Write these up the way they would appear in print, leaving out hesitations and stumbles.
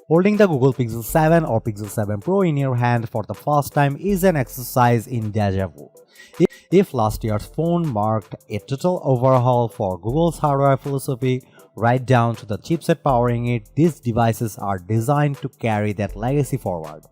Holding the Google Pixel 7 or Pixel 7 Pro in your hand for the first time is an exercise in déjà vu. If last year's phone marked a total overhaul for Google's hardware philosophy, right down to the chipset powering it, these devices are designed to carry that legacy forward.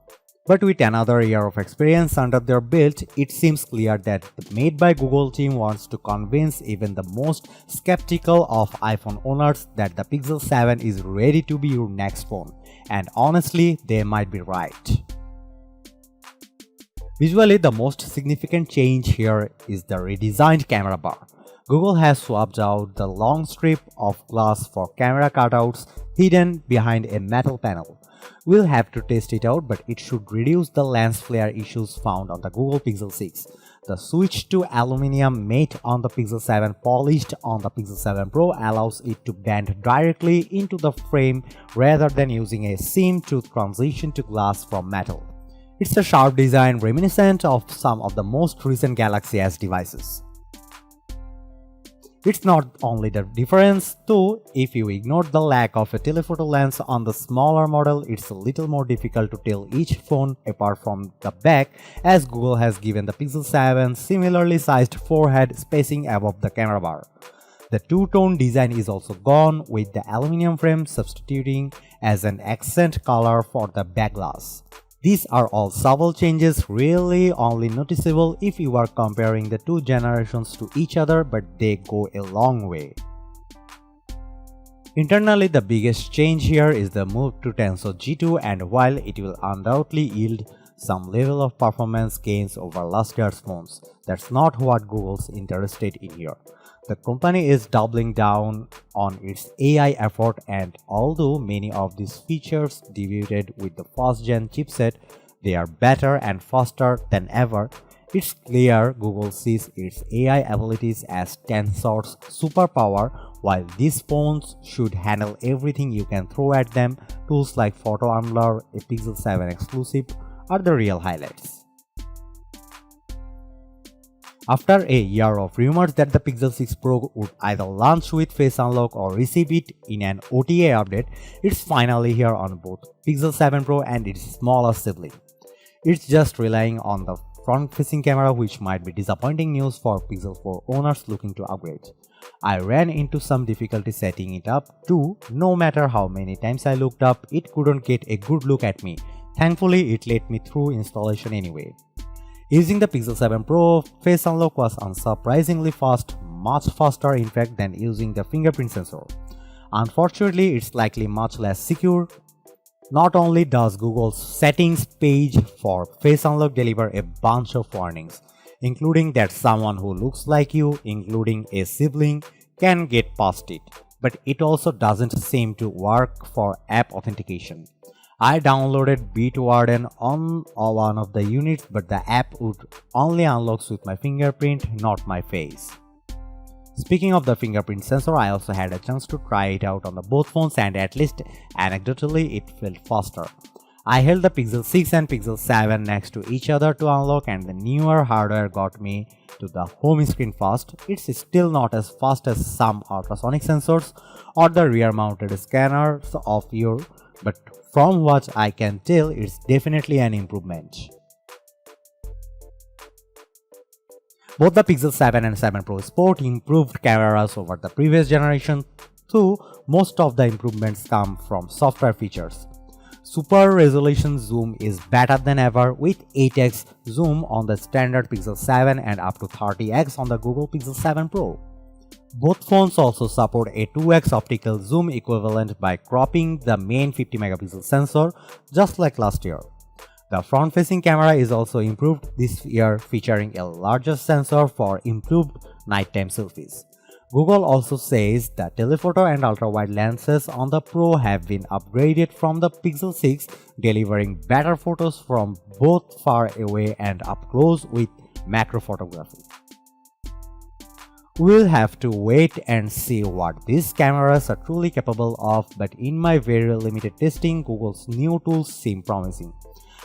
But with another year of experience under their belt, it seems clear that the Made by Google team wants to convince even the most skeptical of iPhone owners that the Pixel 7 is ready to be your next phone. And honestly, they might be right. Visually, the most significant change here is the redesigned camera bar. Google has swapped out the long strip of glass for camera cutouts hidden behind a metal panel. We'll have to test it out, but it should reduce the lens flare issues found on the Google Pixel 6. The switch to aluminum matte on the Pixel 7 polished on the Pixel 7 Pro allows it to bend directly into the frame rather than using a seam to transition to glass from metal. It's a sharp design reminiscent of some of the most recent Galaxy S devices. It's not only the difference, though. If you ignore the lack of a telephoto lens on the smaller model, it's a little more difficult to tell each phone apart from the back, as Google has given the Pixel 7 similarly sized forehead spacing above the camera bar. The two-tone design is also gone, with the aluminum frame substituting as an accent color for the back glass. These are all subtle changes, really only noticeable if you are comparing the two generations to each other, but they go a long way. Internally, the biggest change here is the move to Tensor G2, and while it will undoubtedly yield some level of performance gains over last year's phones, that's not what Google's interested in here. The company is doubling down on its AI effort, and although many of these features debuted with the first-gen chipset, they are better and faster than ever. It's clear Google sees its AI abilities as Tensor's superpower. While these phones should handle everything you can throw at them, tools like Photo Unblur, a Pixel 7 exclusive, are the real highlights. After a year of rumors that the Pixel 6 Pro would either launch with Face Unlock or receive it in an OTA update, it's finally here on both Pixel 7 Pro and its smaller sibling. It's just relying on the front-facing camera, which might be disappointing news for Pixel 4 owners looking to upgrade. I ran into some difficulty setting it up too. No matter how many times I looked up, it couldn't get a good look at me. Thankfully, it let me through installation anyway. Using the Pixel 7 Pro, Face Unlock was unsurprisingly fast, much faster in fact than using the fingerprint sensor. Unfortunately, it's likely much less secure. Not only does Google's settings page for Face Unlock deliver a bunch of warnings, including that someone who looks like you, including a sibling, can get past it, but it also doesn't seem to work for app authentication. I downloaded Bitwarden on one of the units, but the app would only unlock with my fingerprint, not my face. Speaking of the fingerprint sensor, I also had a chance to try it out on the both phones, and at least anecdotally it felt faster. I held the Pixel 6 and Pixel 7 next to each other to unlock, and the newer hardware got me to the home screen fast. It's still not as fast as some ultrasonic sensors or the rear mounted scanners of your, but from what I can tell, it's definitely an improvement. Both the Pixel 7 and 7 Pro Sport improved cameras over the previous generation, though most of the improvements come from software features. Super resolution zoom is better than ever, with 8x zoom on the standard Pixel 7 and up to 30x on the Google Pixel 7 Pro. Both phones also support a 2x optical zoom equivalent by cropping the main 50 megapixel sensor, just like last year. The front-facing camera is also improved this year, featuring a larger sensor for improved nighttime selfies. Google also says that telephoto and ultra-wide lenses on the Pro have been upgraded from the Pixel 6, delivering better photos from both far away and up close with macro photography. We'll have to wait and see what these cameras are truly capable of, but in my very limited testing, Google's new tools seem promising.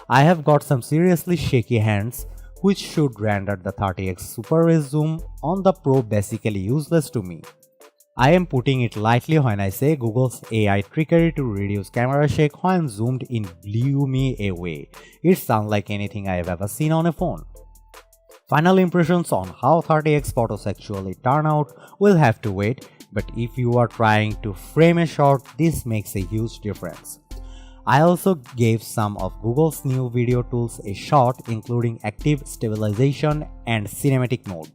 I have got some seriously shaky hands, which should render the 30x super res zoom on the Pro basically useless to me. I am putting it lightly when I say Google's AI trickery to reduce camera shake when zoomed in blew me away. It's unlike anything I have ever seen on a phone. Final impressions on how 30x photos actually turn out will have to wait, but if you are trying to frame a shot, this makes a huge difference. I also gave some of Google's new video tools a shot, including active stabilization and cinematic mode.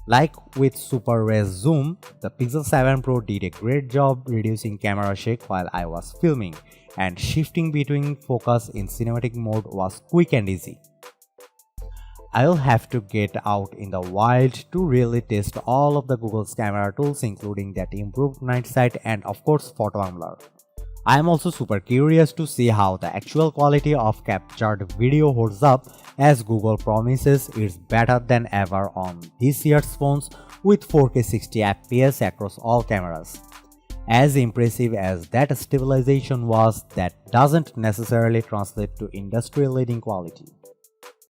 Like with Super Res Zoom, the Pixel 7 Pro did a great job reducing camera shake while I was filming, and shifting between focus in cinematic mode was quick and easy. I'll have to get out in the wild to really test all of the Google's camera tools, including that improved night sight and of course photo blur. I am also super curious to see how the actual quality of captured video holds up, as Google promises it's better than ever on this year's phones with 4K 60fps across all cameras. As impressive as that stabilization was, that doesn't necessarily translate to industry-leading quality.